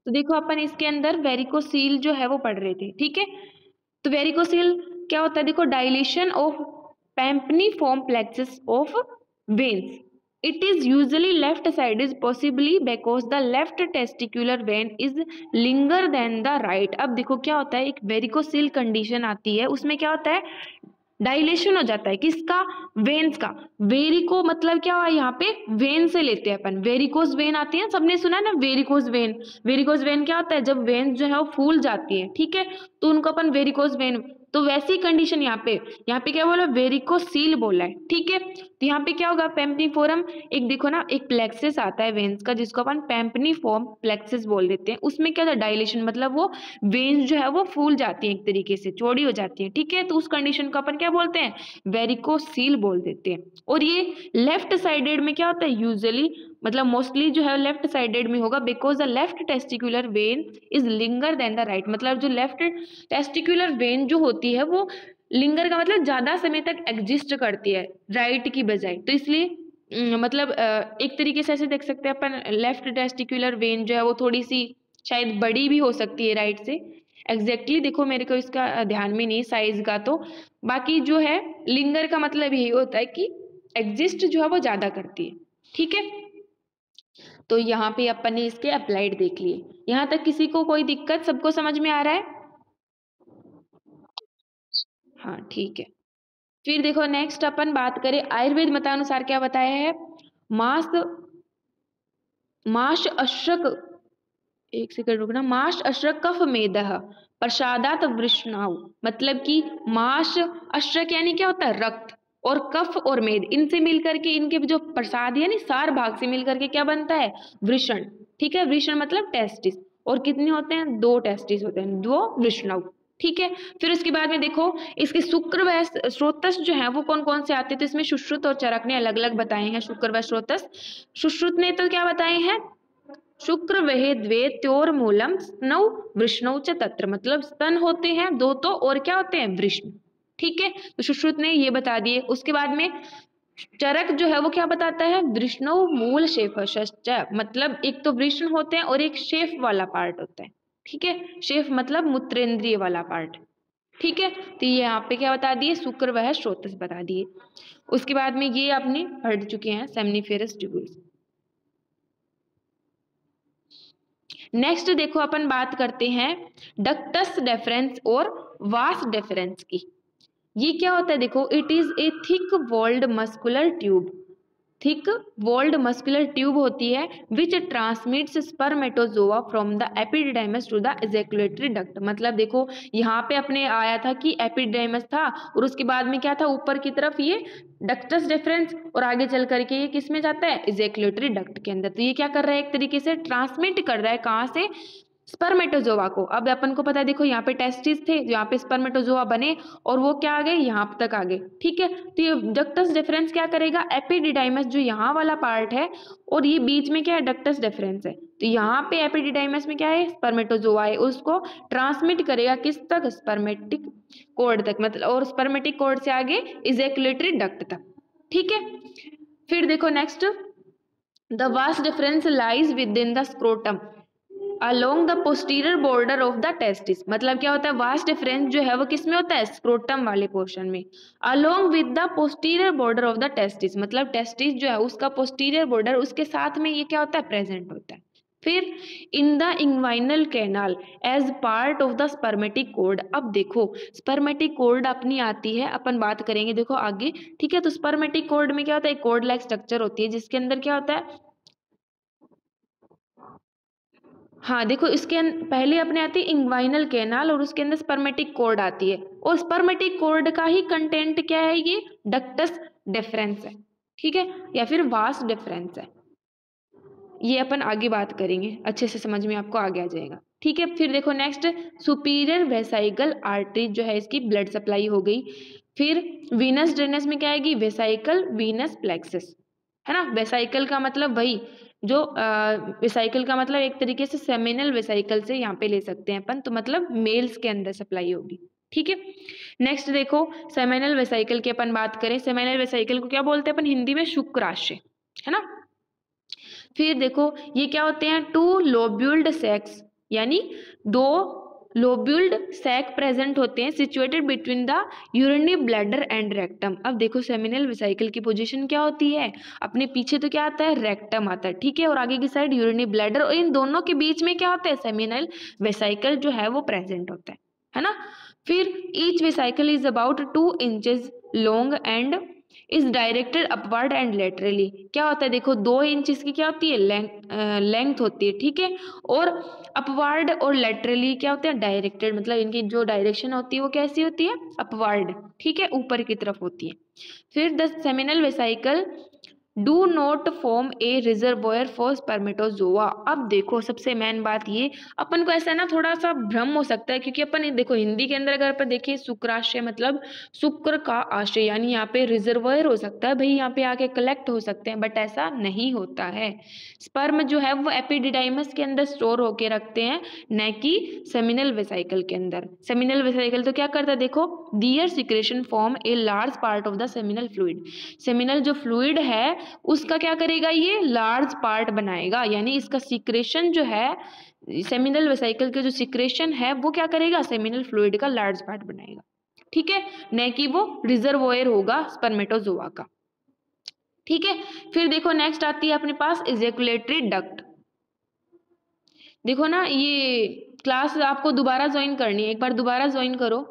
तो देखो अपन इसके अंदर वेरिकोसील जो है वो पढ़ रहे थे, ठीक है। तो वेरिकोसील क्या होता है, देखो dilation of pampiniform plexus of veins. It is usually left side is possibly because the left testicular vein is longer than the right. अब देखो क्या होता है, एक वेरिकोसील कंडीशन आती है, उसमें क्या होता है, डायलेशन हो जाता है, किसका, वेन्स का। वेरिको मतलब क्या हुआ, यहाँ पे वेन से लेते हैं अपन, वेरिकोस वेन आती है, सबने सुना है ना वेरिकोस वेन। वेरिकोस वेन क्या होता है, जब वेन जो है वो फूल जाती है, ठीक है, तो उनको अपन वेरिकोस वेन। तो वैसी कंडीशन यहाँ पे क्या बोला, वेरिकोसील बोला है, ठीक है। तो यहाँ पे क्या होगा, पैम्पनीफोरम, एक देखो ना, एक प्लेक्सिस आता है वेन्स का जिसको अपन पैम्पनीफॉर्म प्लेक्सिस बोल देते हैं, उसमें क्या होता है डायलेशन, मतलब वो वेन्स जो है वो फूल जाती है, एक तरीके से चौड़ी हो जाती है, ठीक है। तो उस कंडीशन को अपन क्या बोलते हैं, वेरिकोसील बोल देते हैं। और ये लेफ्ट साइडेड में क्या होता है यूजुअली, मतलब मोस्टली जो है लेफ्ट साइडेड में होगा, because the left testicular vein is longer than the right. मतलब जो लेफ्ट टेस्टिकुलर वेन जो होती है वो लिंगर का मतलब ज्यादा समय तक एग्जिस्ट करती है राइट की बजाय, तो इसलिए मतलब एक तरीके से ऐसे देख सकते हैं अपन, लेफ्ट टेस्टिकुलर वेन जो है वो थोड़ी सी शायद बड़ी भी हो सकती है राइट से। एग्जैक्टली देखो मेरे को इसका ध्यान में नहीं साइज का, तो बाकी जो है लिंगर का मतलब यही होता है कि एग्जिस्ट जो है वो ज्यादा करती है, ठीक है। तो यहाँ पे अपन ने इसके अप्लाइड देख लिए, यहाँ तक किसी को कोई दिक्कत, सबको समझ में आ रहा है? हाँ ठीक है। फिर देखो नेक्स्ट अपन बात करें, आयुर्वेद मतानुसार क्या बताया है, मास माश अश्रक, एक सेकंड रुकना, माश अश्रक कफ मेदह प्रसादात वृष्णाव। मतलब कि माश अश्रक यानी क्या होता है, रक्त, और कफ और मेद, इनसे मिलकर के इनके जो प्रसाद यानी सार भाग से मिलकर के क्या बनता है, वृषण, ठीक है। वृषण मतलब टेस्टिस, और कितने होते हैं, 2 टेस्टिस होते हैं, 2 वृषणव, ठीक है। फिर उसके बाद में देखो इसके शुक्र व स्रोतस जो है वो कौन कौन से आते हैं, तो इसमें सुश्रुत और चरक ने अलग अलग बताए हैं शुक्र व स्रोतस। सुश्रुत ने तो क्या बताए हैं, शुक्र वह द्वे त्योर मूलम स्नौ वृष्णौ च तत्र, मतलब स्तन होते हैं 2 तो, और क्या होते हैं, वृष्ण, ठीक है। तो सुश्रुत ने ये बता दिए। उसके बाद में चरक जो है वो क्या बताता है, वृष्णो मूल शेफश्च, मतलब एक तो वृष्ण होते हैं और एक शेफ वाला पार्ट होता है, ठीक है। शेफ मतलब मूत्रेंद्रिय वाला पार्ट, ठीक है। तो ये यहाँ पे क्या बता दिए, शुक्र वह स्रोतस बता दिए। उसके बाद में ये आपने पढ़ चुके हैं सेमनीफेरस ट्यूब्यूल्स। नेक्स्ट देखो अपन बात करते हैं डक्टस डेफरेंस और वास डेफरेंस की। ये क्या होता है, देखो it is a thick walled muscular tube, thick walled muscular tube होती है which transmits spermatozoa from the epididymis to the ejaculatory duct. मतलब देखो यहाँ पे अपने आया था कि एपिडिडाइमस था, और उसके बाद में क्या था, ऊपर की तरफ ये डक्टस डिफरेंस, और आगे चल करके ये किस में जाता है, एजेकुलेटरी डक्ट के अंदर। तो ये क्या कर रहा है, एक तरीके से ट्रांसमिट कर रहा है, कहाँ से, स्पर्मेटोजोआ को। अब अपन को पता है देखो यहाँ पे टेस्टिस थे, यहाँ पे स्पर्मेटोजोआ बने, और वो क्या आ गए, यहाँ तक आ गए, ठीक है। तो ये डक्टस डिफरेंस क्या करेगा, एपिडिडाइमस जो यहाँ वाला पार्ट है, और ये बीच में क्या है, डक्टस डिफरेंस है, तो यहाँ पे एपिडिडाइमस में क्या है, स्पर्मेटोजोआ है, उसको ट्रांसमिट करेगा किस तक, स्पर्मेटिक कोर्ड तक, मतलब, और स्पर्मेटिक कोर्ड से आगे इजैकुलेटरी डक्ट तक, ठीक है। फिर देखो next, the vas deferens lies with in the scrotum along the posterior border of the testis. मतलब क्या होता है, वास्ट डिफरेंस जो है वो किस में होता है, स्क्रोटम वाले पोर्शन में, along with the posterior border of the testis, मतलब टेस्टिस जो है उसका पोस्टीरियर बॉर्डर उसके साथ में ये क्या होता है, प्रेजेंट होता है। फिर in the inguinal canal as part of the spermatic cord. अब देखो स्पर्मेटिक कोर्ड अपनी आती है, अपन बात करेंगे देखो आगे, ठीक है। तो स्पर्मेटिक कोर्ड में क्या होता है, कोर्ड लाइक स्ट्रक्चर होती है जिसके अंदर क्या होता है, हाँ देखो इसके पहले अपने आती है इंग्वाइनल कैनाल, और उसके अंदर स्पर्मेटिक कोर्ड आती है, और स्पर्मेटिक कोर्ड का ही कंटेंट क्या है, ये डक्टस डिफरेंस है, ठीक है, या फिर वास डिफरेंस है। ये अपन आगे बात करेंगे, अच्छे से समझ में आपको आगे आ जाएगा, ठीक है। फिर देखो नेक्स्ट, सुपीरियर वेसाइकल आर्टरी जो है इसकी ब्लड सप्लाई हो गई। फिर वीनस ड्रेनेज में क्या आएगी, वेसाइकल वीनस प्लेक्सस, है ना। वेसाइकल का मतलब वही जो वेसाइकल का मतलब एक तरीके से सेमिनल वेसाइकल से यहाँ पे ले सकते हैं अपन, तो मतलब मेल्स के अंदर सप्लाई होगी, ठीक है। नेक्स्ट देखो सेमिनल वेसाइकल की अपन बात करें, सेमिनल वेसाइकल को क्या बोलते हैं अपन हिंदी में, शुक्राशय, है ना। फिर देखो ये क्या होते हैं, 2 लोब्यूल्ड सेक्स यानी दो लोब्यूल्ड सैक प्रेजेंट होते हैं situated between the urinary bladder and rectum. अब देखो सेमिनल वेसिकल की पोजीशन क्या होती है, अपने पीछे तो क्या आता है, रेक्टम आता है, ठीक है, और आगे की साइड यूरिनरी ब्लैडर, और इन दोनों के बीच में क्या होता है, सेमिनल वेसिकल जो है वो प्रेजेंट होता है ना। फिर each vesicle is about 2 inches long and is directed upward and laterally. क्या होता है, देखो 2 इंच इसकी क्या होती है, लेंथ होती है, ठीक है, और अपवर्ड और लेटरली क्या होते हैं, डायरेक्टेड, मतलब इनकी जो डायरेक्शन होती है वो कैसी होती है, अपवर्ड, ठीक है, ऊपर की तरफ होती है। फिर the seminal vesicle do not form A reservoir for spermatozoa. अब देखो सबसे मेन बात ये, अपन को ऐसा ना थोड़ा सा भ्रम हो सकता है, क्योंकि अपन देखो हिंदी के अंदर अगर अपन देखिए शुक्राशय मतलब शुक्र का आशय, यानी यहाँ पे रिजर्वोयर हो सकता है, भाई यहाँ पे आके कलेक्ट हो सकते हैं, बट ऐसा नहीं होता है। स्पर्म जो है वो एपिडिडाइमस के अंदर स्टोर होके रखते हैं, न कि सेमिनल वेसिकल के अंदर। सेमिनल वेसिकल तो क्या करता है, देखो their secretion form a large part of the seminal fluid. Seminal जो फ्लूइड है उसका क्या करेगा, ये लार्ज पार्ट बनाएगा, यानी इसका सिक्रेशन जो है, सेमिनल वेसिकल का जो सिक्रेशन है वो क्या करेगा, सेमिनल फ्लूइड का लार्ज पार्ट बनाएगा, ठीक है, न कि वो रिजर्वोयर होगा स्पर्मेटोजोआ का, ठीक है। फिर देखो नेक्स्ट आती है अपने पास इजैकुलेटरी डक्ट। देखो ना ये क्लास आपको दोबारा ज्वाइन करनी है, एक बार दोबारा ज्वाइन करो।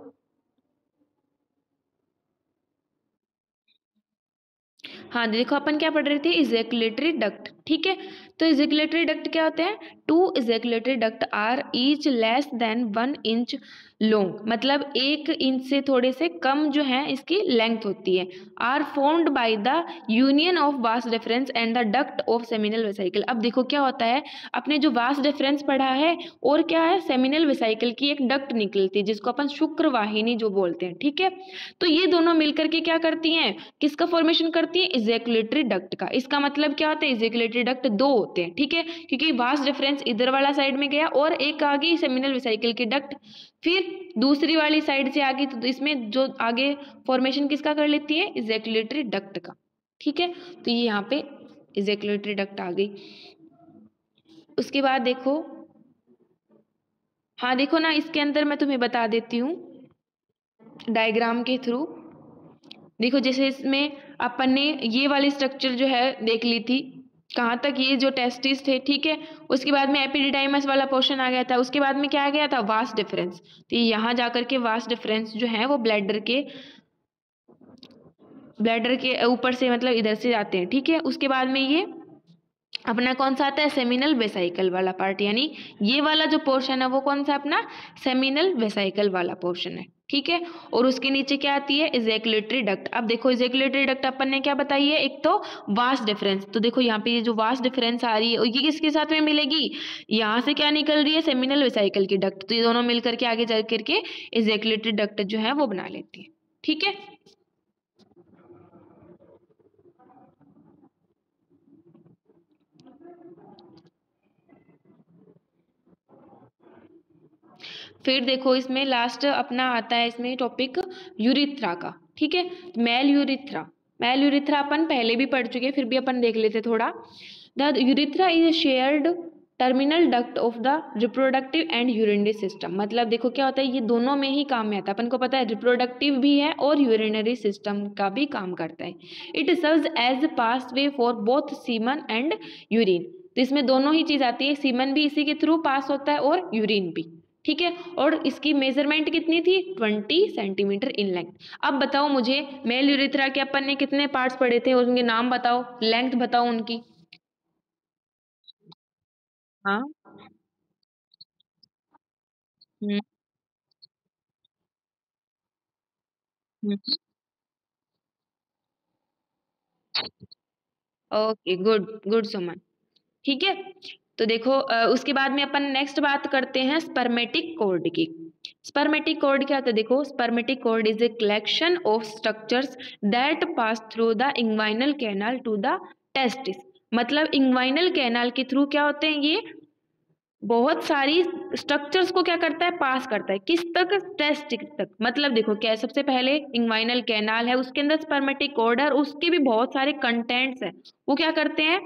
हाँ देखो अपन क्या पढ़ रहे थे, इजैकुलेटरी डक्ट, ठीक है। तो इजैकुलेटरी डक्ट क्या होते हैं, 2 ejaculatory duct are each less than 1 inch long, मतलब 1 इंच से थोड़े से कम जो है इसकी लेंथ होती है, are formed by the union of vas deferens and the duct of seminal vesicle. अब देखो क्या होता है, अपने जो वास डिफरेंस पढ़ा है और क्या है, सेमिनल वेसिकल की एक डक्ट निकलती है जिसको अपन शुक्रवाहिनी जो बोलते हैं, ठीक है। तो ये दोनों मिलकर के क्या करती हैं, किसका फॉर्मेशन करती है, इजैकुलेटरी डक्ट का। इसका मतलब क्या होता है, इजैकुलेटरी डक्ट 2 होते हैं, ठीक है, क्योंकि वास डिफरेंस इधर वाला साइड में गया और एक आ गई सेमिनल वेसिकल की डक्ट, फिर दूसरी वाली साइड से आ गई, तो इसमें जो आगे फॉर्मेशन किसका कर लेती है, इजैकुलेटरी डक्ट का, ठीक है। तो ये यहाँ पे इजैकुलेटरी डक्ट आ गई। उसके बाद देखो, हाँ देखो ना इसके अंदर मैं तुम्हें बता देती हूँ डायग्राम के थ्रू। देखो जैसे इसमें अपन ने ये वाली स्ट्रक्चर जो है देख ली थी, कहाँ तक, ये जो टेस्टिस थे, ठीक है, उसके बाद में एपिडिडाइमस वाला पोर्शन आ गया था, उसके बाद में क्या आ गया था, वास डिफरेंस। तो यहाँ जाकर के वास डिफरेंस जो है वो ब्लैडर के ऊपर से मतलब इधर से जाते हैं, ठीक है। उसके बाद में ये अपना कौन सा आता है, सेमिनल वेसिकल वाला पार्ट, यानी ये वाला जो पोर्शन है वो कौन सा अपना सेमिनल वेसिकल वाला पोर्शन है, ठीक है। और उसके नीचे क्या आती है, इजैकुलेटरी डक्ट। अब देखो इजैकुलेटरी डक्ट अपन ने क्या बताई है, एक तो वास डिफरेंस, तो देखो यहाँ पे ये जो वास डिफरेंस आ रही है ये किसके साथ में मिलेगी, यहाँ से क्या निकल रही है, सेमिनल वेसिकल की डक्ट, तो ये दोनों मिलकर के आगे जा करके इजैकुलेटरी डक्ट जो है वो बना लेती है, ठीक है। फिर देखो इसमें लास्ट अपना आता है इसमें टॉपिक यूरिथ्रा का, ठीक है। मेल यूरिथ्रा अपन पहले भी पढ़ चुके हैं, फिर भी अपन देख लेते थोड़ा। The urethra is shared terminal duct of the reproductive and urinary system. मतलब देखो क्या होता है, ये दोनों में ही काम में आता है, अपन को पता है रिप्रोडक्टिव भी है और यूरिनरी सिस्टम का भी काम करता है। It serves as passway for both semen and urine. तो इसमें दोनों ही चीज आती है, सीमन भी इसी के थ्रू पास होता है और यूरिन भी, ठीक है। और इसकी मेजरमेंट कितनी थी, 20 सेंटीमीटर इन लेंथ। अब बताओ मुझे मेल यूरिथ्रा के अपन ने कितने पार्ट्स पढ़े थे और उनके नाम बताओ, लेंथ बताओ उनकी। हाँ। हम्म। हम्म। ओके, गुड गुड सुमन, ठीक है। तो देखो उसके बाद में अपन नेक्स्ट बात करते हैं स्पर्मेटिक कॉर्ड की। स्पर्मेटिक कॉर्ड क्या होता है, देखो spermatic cord is a collection of structures that pass through the inguinal canal to the testis. मतलब इंग्वाइनल कैनाल के थ्रू क्या होते हैं, ये बहुत सारी स्ट्रक्चर्स को क्या करता है, पास करता है, किस तक, टेस्टिस तक। मतलब देखो क्या है, सबसे पहले इंग्वाइनल कैनाल है, उसके अंदर स्पर्मेटिक कॉर्ड है और उसके भी बहुत सारे कंटेंट्स है, वो क्या करते हैं,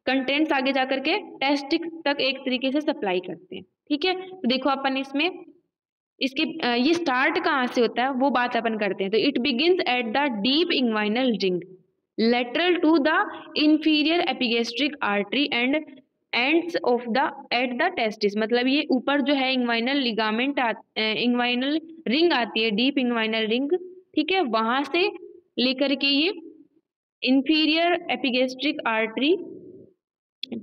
कंटेंट्स आगे जाकर के टेस्टिस तक एक तरीके से सप्लाई करते हैं। ठीक है, तो देखो अपन इसमें इसके ये स्टार्ट कहाँ से होता है वो बात अपन करते हैं। तो it begins at the deep inguinal ring lateral to the inferior epigastric artery and ends of the at the testis. मतलब ये ऊपर जो है इंग्वाइनल लिगामेंट इंग्वाइनल रिंग आती है, डीप इंग्वाइनल रिंग, ठीक है, वहां से लेकर के ये इंफीरियर एपिगेस्ट्रिक आर्टरी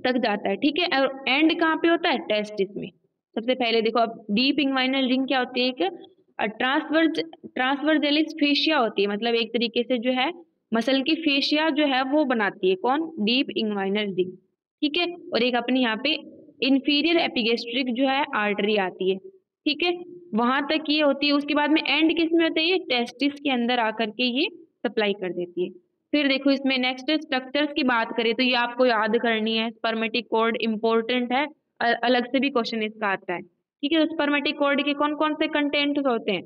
तक जाता है। ठीक है, और एंड कहाँ पे होता है? टेस्टिस में। सबसे पहले देखो, अब डीप इंग्वाइनल रिंग क्या होती है? एक ट्रांसवर्जेलिस फेशिया होती है, मतलब एक तरीके से जो है मसल की फेशिया जो है वो बनाती है कौन? Deep inguinal ring. ठीक है, और एक अपनी यहाँ पे इंफीरियर एपिगेस्ट्रिक जो है आर्टरी आती है। ठीक है, वहां तक ये होती है। उसके बाद में एंड किस में होता है? ये टेस्टिस के अंदर आकर के ये सप्लाई कर देती है। फिर देखो इसमें नेक्स्ट स्ट्रक्चर्स की बात करें तो ये आपको याद करनी है। स्पर्मेटिक कॉर्ड इंपॉर्टेंट है, अलग से भी क्वेश्चन इसका आता है। ठीक है, तो स्पर्मेटिक कॉर्ड के कौन कौन से कंटेंट होते हैं?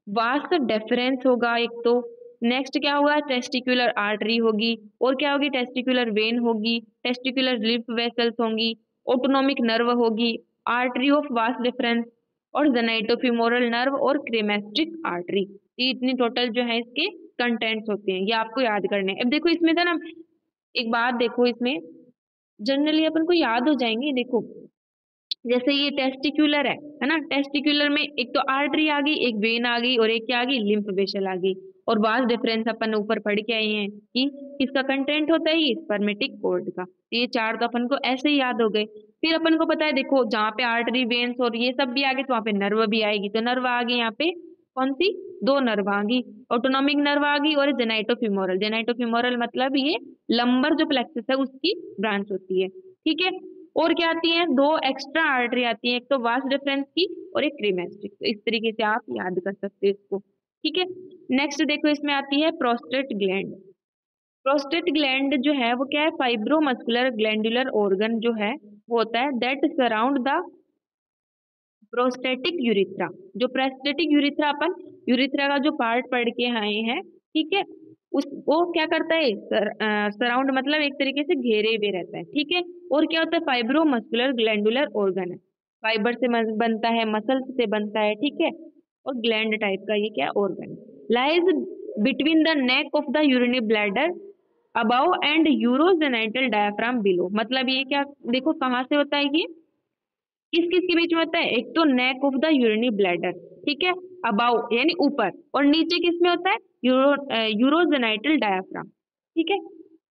वास्ट डेफरेंस होगा एक तो, नेक्स्ट क्या होगा? टेस्टिकुलर आर्टरी होगी, और क्या होगी? टेस्टिकुलर वेन होगी, टेस्टिकुलर लिम्फ वेसल्स होंगी, ऑटोनोमिक नर्व होगी, आर्टरी ऑफ वास्ट डिफरेंस, और जेनाइटोफिमोरल नर्व और क्रेमेस्ट्रिक आर्टरी। ये इतनी टोटल जो है इसके कंटेंट्स होते हैं, ये आपको याद करने हैं। अब देखो इसमें था ना, एक बात देखो, इसमें जनरली अपन को याद हो जाएंगे। देखो जैसे ये टेस्टिकुलर है ना, टेस्टिकुलर में एक तो आर्टरी आ गई, एक वेन आ गई, और एक क्या आ गई? लिम्फ वेसल आ गई। और वास्ट डिफरेंस अपन ऊपर पढ़ के आए हैं कि किसका कंटेंट होता है? ये स्पर्मेटिक कॉर्ड का। तो ये चार तो अपन को ऐसे ही याद हो गए। फिर अपन को पता है, देखो जहाँ पे आर्टरी, वेन्स और ये सब भी आ गए तो वहाँ पे नर्व भी आएगी। तो नर्व आ गई यहाँ पे कौन सी? दो नर्व आ गई, ऑटोनोमिक नर्व आ गई और जेनाइटोफिमोरल। जेनाइटोफिमोरल मतलब ये लंबर जो प्लेक्सस है उसकी ब्रांच होती है। ठीक है, और क्या आती है? दो एक्स्ट्रा आर्टरी आती है, एक तो वास्ट डिफरेंस की और एक क्रीमेस्ट्रिक। तो इस तरीके से आप याद कर सकते हो इसको। ठीक है, नेक्स्ट देखो इसमें आती है प्रोस्टेट ग्लैंड। प्रोस्टेट ग्लैंड जो है वो क्या है? फाइब्रोमस्कुलर ग्लैंडुलर ऑर्गन जो है वो होता है that surround the prostatic urethra. जो प्रोस्टेटिक यूरिथ्रा, अपन यूरिथ्रा का जो पार्ट पढ़ के आए हैं, ठीक है, उस वो क्या करता है? सराउंड मतलब एक तरीके से घेरे हुए रहता है। ठीक है, और क्या होता है? फाइब्रोमस्कुलर ग्लैंडुलर ऑर्गन है, फाइबर से बनता है, मसल्स से बनता है। ठीक है, और ग्लैंड टाइप का ये क्या organ? Lies between the neck of the urinary bladder about and urogenital diaphragm below. मतलब ये क्या, देखो कहाँ से होता है ये? किस किस के बीच में होता है? एक तो neck of the urinary bladder, ठीक है, अबाउ यानी ऊपर, और नीचे किस में होता है? Urogenital diaphragm. ठीक है,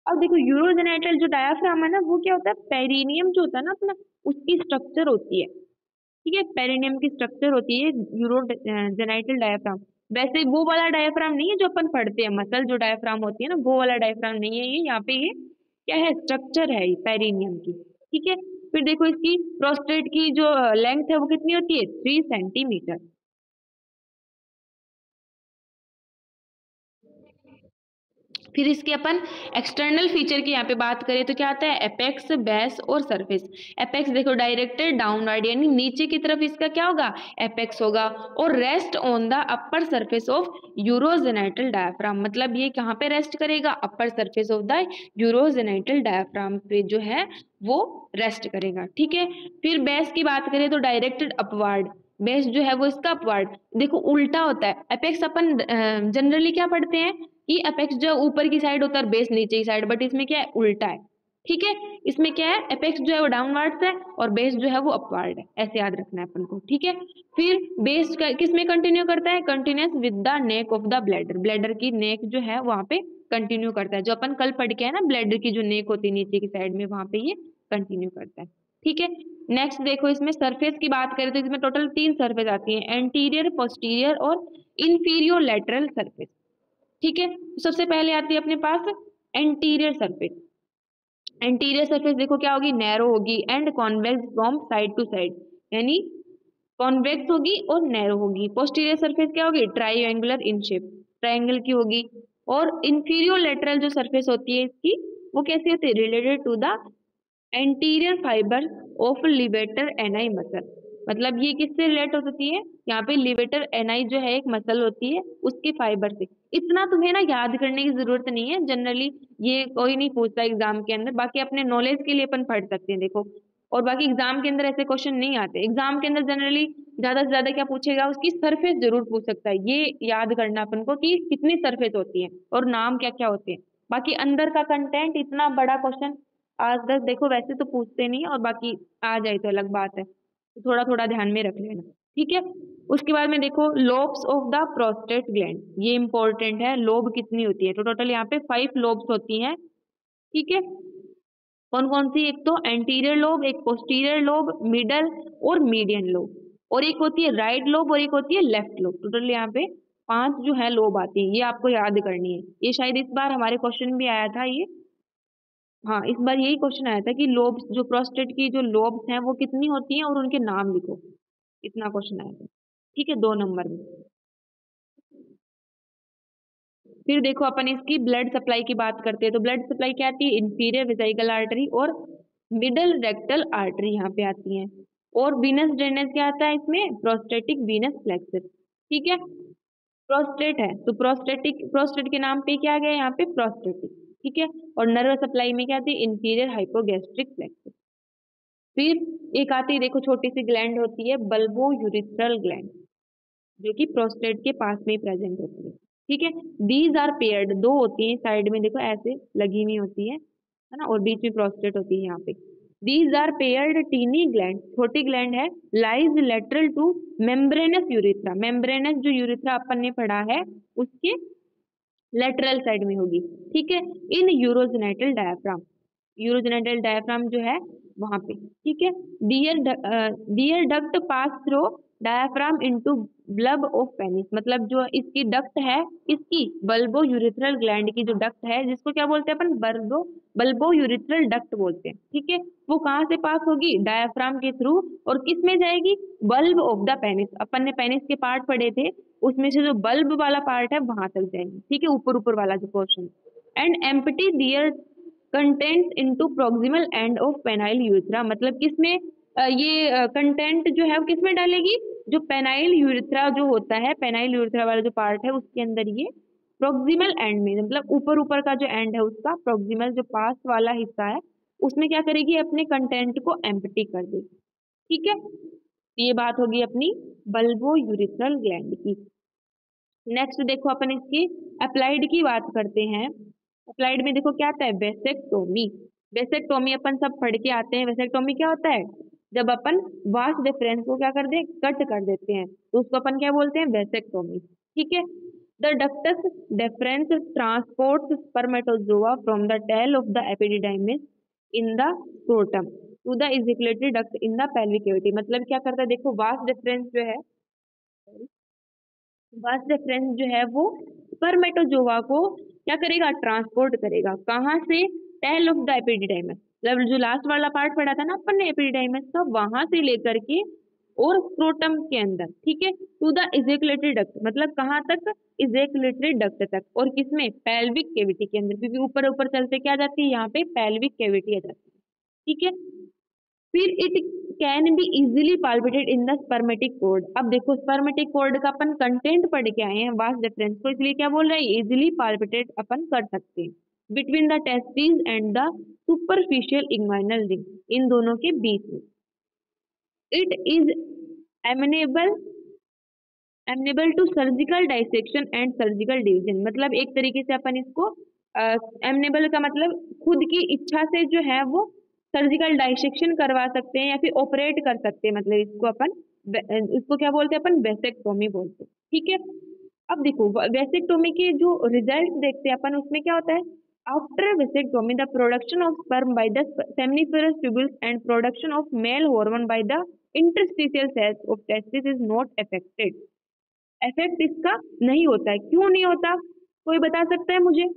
अब देखो यूरोजेनाइटल जो डायाफ्राम है ना, वो क्या होता है? पेरिनियम जो होता है ना अपना, उसकी स्ट्रक्चर होती है। ठीक है, पेरिनियम की स्ट्रक्चर होती है यूरोजेनाइटल डायाफ्राम। वैसे वो वाला डायाफ्राम नहीं है जो अपन पढ़ते हैं, मसल जो डायाफ्राम होती है ना, वो वाला डायाफ्राम नहीं है ये। यहाँ पे ये क्या है? स्ट्रक्चर है पेरिनियम की। ठीक है, फिर देखो इसकी प्रोस्टेट की जो लेंथ है वो कितनी होती है? 3 सेंटीमीटर। फिर इसके अपन एक्सटर्नल फीचर की यहाँ पे बात करें तो क्या आता है? एपेक्स, बेस और सरफेस। एपेक्स देखो डायरेक्टेड डाउनवर्ड, यानी नीचे की तरफ इसका क्या होगा? एपेक्स होगा, और rest on the upper surface of urogenital diaphragm. मतलब ये कहाँ पे रेस्ट करेगा? Upper surface of the urogenital diaphragm पे जो है वो रेस्ट करेगा। ठीक है, फिर बेस की बात करें तो डायरेक्टेड अपवर्ड। बेस जो है वो इसका अपवर्ड, देखो उल्टा होता है। एपेक्स अपन जनरली क्या पढ़ते हैं कि एपेक्स जो ऊपर की साइड होता है और बेस नीचे की साइड, बट इसमें क्या है? उल्टा है। ठीक है, इसमें क्या है? एपेक्स जो है वो डाउनवर्ड्स है और बेस जो है वो अपवर्ड है, ऐसे याद रखना है अपन को। ठीक है, फिर बेस किस में कंटिन्यू करता है? Continuous with the neck of the bladder. Bladder की नेक जो है वहां पे कंटिन्यू करता है, जो अपन कल पढ़ के है ना, ब्लैडर की जो नेक होती है नीचे की साइड में, वहां पे ये कंटिन्यू करता है। ठीक है, नेक्स्ट देखो इसमें सरफेस की बात करें तो इसमें टोटल 3 सरफेस आती है, एंटीरियर, पोस्टीरियर और इंफीरियर लैटरल सरफेस। ठीक है, तो सबसे पहले आती है अपने पास एंटीरियर सरफेस। एंटीरियर सरफेस देखो क्या होगी? नैरो होगी and convex from side to side, यानी कॉन्वेक्स होगी और नैरो होगी। पोस्टीरियर सरफेस क्या होगी? ट्राइंगुलर इन शेप, ट्राइंगल की होगी। और इंफीरियर लेटरल जो सरफेस होती है इसकी, वो कैसी होती है? Related to the anterior fiber of levator ani muscle. मतलब ये किससे रिलेट होती है, यहाँ पे लिवेटर एनाई जो है एक मसल होती है उसके फाइबर से। इतना तुम्हें ना याद करने की जरूरत नहीं है, जनरली ये कोई नहीं पूछता एग्जाम के अंदर, बाकी अपने नॉलेज के लिए अपन पढ़ सकते हैं देखो। और बाकी एग्जाम के अंदर ऐसे क्वेश्चन नहीं आते, एग्जाम के अंदर जनरली ज्यादा से ज्यादा क्या पूछेगा, उसकी सरफेस जरूर पूछ सकता है, ये याद करना अपन को कि कितनी सरफेस होती है और नाम क्या क्या होते हैं। बाकी अंदर का कंटेंट इतना बड़ा क्वेश्चन आज तक देखो वैसे तो पूछते नहीं है, और बाकी आ जाए तो अलग बात है, तो थोड़ा थोड़ा ध्यान में रख लेना, ठीक है। उसके बाद में देखो lobes of the prostate gland, ये इंपॉर्टेंट है, लोब कितनी होती है, तो टोटल यहाँ पे 5 लोब्स होती हैं, ठीक है। कौन कौन सी, एक तो एंटीरियर लोब, एक पोस्टीरियर लोब, मिडल और मीडियन लोब, और एक होती है राइट लोब और एक होती है लेफ्ट लोब। टोटल यहाँ पे 5 जो है लोब आती है, ये आपको याद करनी है। ये शायद इस बार हमारे क्वेश्चन भी आया था ये, हाँ इस बार यही क्वेश्चन आया था कि लोब्स जो प्रोस्टेट की जो लोब्स हैं वो कितनी होती हैं और उनके नाम लिखो, इतना क्वेश्चन आया था, ठीक है, 2 नंबर में। फिर देखो अपन इसकी ब्लड सप्लाई की बात करते हैं, तो ब्लड सप्लाई क्या आती है, इंफीरियर वेसिकल आर्टरी और मिडल रेक्टल आर्टरी यहाँ पे आती हैं। और वीनस ड्रेनेज क्या आता है इसमें, प्रोस्टेटिक वीनस फ्लेक्सस, ठीक है। प्रोस्टेट है तो प्रोस्टेटिक, प्रोस्टेट के नाम पे क्या आ गया यहाँ पे, प्रोस्टेटिक, ठीक है। और नर्व सप्लाई में क्या आती है, इंफीरियर हाइपोगैस्ट्रिक फ्लेक्सस। फिर एक आती है देखो छोटी सी ग्लैंड होती है बल्बो यूरिथ्रल ग्लैंड, जो कि प्रोस्टेट के पास में ही प्रेजेंट होती है, ठीक है। दीज आर पेयर्ड, 2 होती हैं साइड में देखो ऐसे लगी हुई होती है ना, और बीच में प्रोस्टेट होती है यहाँ पे। These are paired tiny gland, छोटी ग्लैंड है, lies lateral to membranous urethra, membranous जो यूरिथ्रा अपन ने पढ़ा है उसके लेटरल साइड में होगी, ठीक है। In urogenital diaphragm, urogenital diaphragm जो है वहां पे, ठीक है। Their duct pass through diaphragm into bulb of penis, मतलब जो इसकी डक्ट है, इसकी बल्बो यूरिथ्रल ग्लैंड की जो डक्ट है, जिसको क्या बोलते हैं अपन, बल्बो यूरिथ्रल डक्ट बोलते हैं, ठीक है। वो कहाँ से पास होगी, डायाफ्राम के थ्रू, और किस में जाएगी, बल्ब ऑफ द पेनिस, अपन ने पेनिस के पार्ट पढ़े थे, उसमें से जो बल्ब वाला पार्ट है वहां तक जाएंगे, ठीक है, ऊपर ऊपर वाला जो portion. And empty their contents into proximal end of penile urethra, मतलब किसमें ये कंटेंट जो है वो किसमें डालेगी, जो पेनाइल यूरिथ्रा जो होता है, पेनाइल यूरिथ्रा वाला जो पार्ट है उसके अंदर ये प्रोक्सिमल एंड में, मतलब ऊपर ऊपर का जो एंड है उसका, प्रोक्सिमल जो पास वाला हिस्सा है उसमें क्या करेगी, अपने कंटेंट को एम्प्टी कर देगी, ठीक है। ये बात होगी अपनी बल्बो यूरिथ्रल ग्लैंड की। नेक्स्ट देखो अपन इसकी अप्लाइड की बात करते हैं। अप्लाइड में देखो क्या आता है, वेसेक्टोमी, वेसेक्टोमी अपन सब पढ़ के आते हैं। वेसेक्टोमी क्या होता है, जब अपन वास डिफरेंस को क्या कर दे, कट कर देते हैं, तो उसको अपन क्या बोलते हैं, वेसेक्टोमी, ठीक है। The ductus deferens transport spermatozoa from the tail of the epididymis in the scrotum to the ejaculatory duct in the pelvic cavity, मतलब क्या करता है देखो, वास डिफरेंस जो है, वास डिफरेंस जो है वो स्पर्मेटोजोआ को क्या करेगा, ट्रांसपोर्ट करेगा, कहाँ से, टेल ऑफ द एपिडिडाइमस, मतलब जो लास्ट वाला पार्ट पढ़ा था ना अपन ने एपिडिडाइमस का, वहां से लेकर के और स्क्रोटम के अंदर, ठीक है, टू द इजेकुलेटरी डक्ट, मतलब कहाँ तक, इजेकुलेटरी डक्ट तक, और किसमें, पेल्विक कैविटी के अंदर, क्योंकि ऊपर ऊपर चलते क्या जाती है यहाँ पे, पेल्विक कैविटी आ जाती है, ठीक है। फिर it can be easily palpated in the spermatic cord, अब देखो स्पर्मेटिक कोर्ड का अपन कंटेंट पढ़ के आए हैं वास डिफरेंस को, इसलिए क्या बोल रहे हैं, इजिली पाल्पेटेड अपन कर सकते हैं between the testis and the superficial inguinal ring, इन दोनों के बीच में। It is amenable amenable to surgical dissection and surgical division, मतलब एक तरीके से अपन इसको एमिनेबल का मतलब खुद की इच्छा से जो है वो सर्जिकल डाइसेक्शन करवा सकते हैं या फिर ऑपरेट कर सकते हैं, मतलब इसको अपन, इसको क्या बोलते हैं अपन, वेसेक्टोमी बोलते हैं, ठीक है। अब देखो वेसेक्टोमी के जो रिजल्ट देखते हैं अपन, उसमें क्या होता है, after vasectomy the production of sperm by the seminiferous tubules and production of male hormone by the interstitial cells of testis is not affected, effect इसका नहीं होता है, क्यों नहीं होता, कोई बता सकता है मुझे।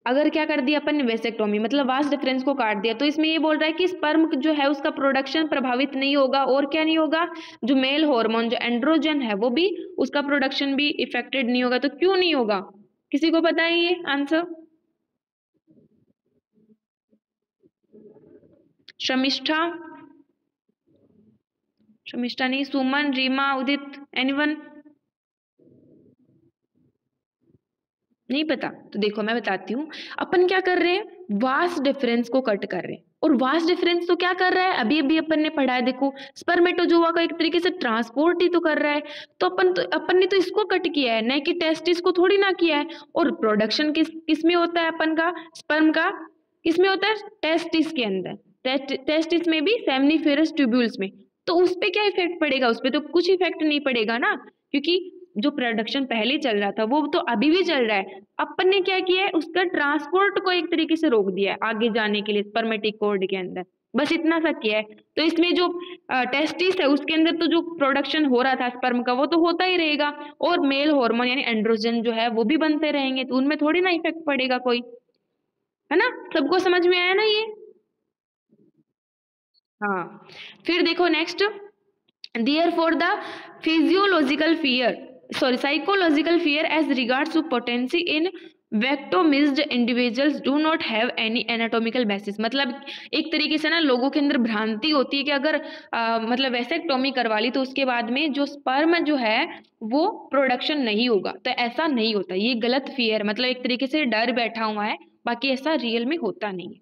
अगर क्या कर दिया अपन ने वेसेक्टोमी, मतलब वास डिफरेंस को काट दिया, तो इसमें ये बोल रहा है कि स्पर्म जो है उसका प्रोडक्शन प्रभावित नहीं होगा, और क्या नहीं होगा, जो मेल हार्मोन जो एंड्रोजन है वो भी, उसका प्रोडक्शन भी इफेक्टेड नहीं होगा, तो क्यों नहीं होगा, किसी को पता है ये आंसर। शमिष्ठा, शमिष्ठा नहीं, सुमन, रीमा, उदित, एनीवन? नहीं पता? तो देखो मैं बताती हूँ। अपन क्या कर रहे हैं, वास्ट डिफरेंस को कट कर रहे हैं। और वास्ट डिफरेंस तो क्या कर रहा है, अभी अभी अपन ने पढ़ा है, देखो स्पर्मेटोजोआ का एक तरीके से ट्रांसपोर्ट ही तो कर रहा है। तो अपन ने तो इसको कट किया है, न कि टेस्टिस को थोड़ी ना किया है। और प्रोडक्शन किस में होता है अपन का, स्पर्म का किस में होता है, टेस्टिस के अंदर, टेस्टिस में भी सेमनीफेरस ट्यूब्यूल्स में। तो उस पे क्या इफेक्ट पड़ेगा, उस पे तो कुछ इफेक्ट नहीं पड़ेगा ना, क्योंकि जो प्रोडक्शन पहले चल रहा था वो तो अभी भी चल रहा है। अपन ने क्या किया है, उसका ट्रांसपोर्ट को एक तरीके से रोक दिया है आगे जाने के लिए स्पर्मेटिक कॉर्ड के अंदर, बस इतना सा किया है। तो इसमें जो टेस्टिस है उसके अंदर तो जो प्रोडक्शन हो रहा था स्पर्म का वो तो होता ही रहेगा, और मेल हार्मोन यानी एंड्रोजन जो है वो भी बनते रहेंगे, तो उनमें थोड़ी ना इफेक्ट पड़ेगा कोई, है ना। सबको समझ में आया ना ये? हाँ, फिर देखो next, therefore the physiological fear, sorry, psychological fear as regards to potency in vasectomized individuals do not have any anatomical basis. मतलब एक तरीके से ना लोगों के अंदर भ्रांति होती है कि अगर मतलब वैसेक्टोमी करवा ली तो उसके बाद में जो स्पर्म जो है वो प्रोडक्शन नहीं होगा, तो ऐसा नहीं होता, ये गलत फियर, मतलब एक तरीके से डर बैठा हुआ है, बाकी ऐसा रियल में होता नहीं है।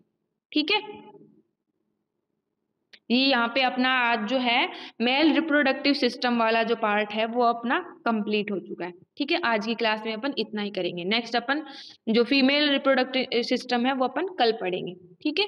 ठीक है, ये यहाँ पे अपना आज जो है मेल रिप्रोडक्टिव सिस्टम वाला जो पार्ट है वो अपना कंप्लीट हो चुका है। ठीक है, आज की क्लास में अपन इतना ही करेंगे। नेक्स्ट अपन जो फीमेल रिप्रोडक्टिव सिस्टम है वो अपन कल पढ़ेंगे। ठीक है।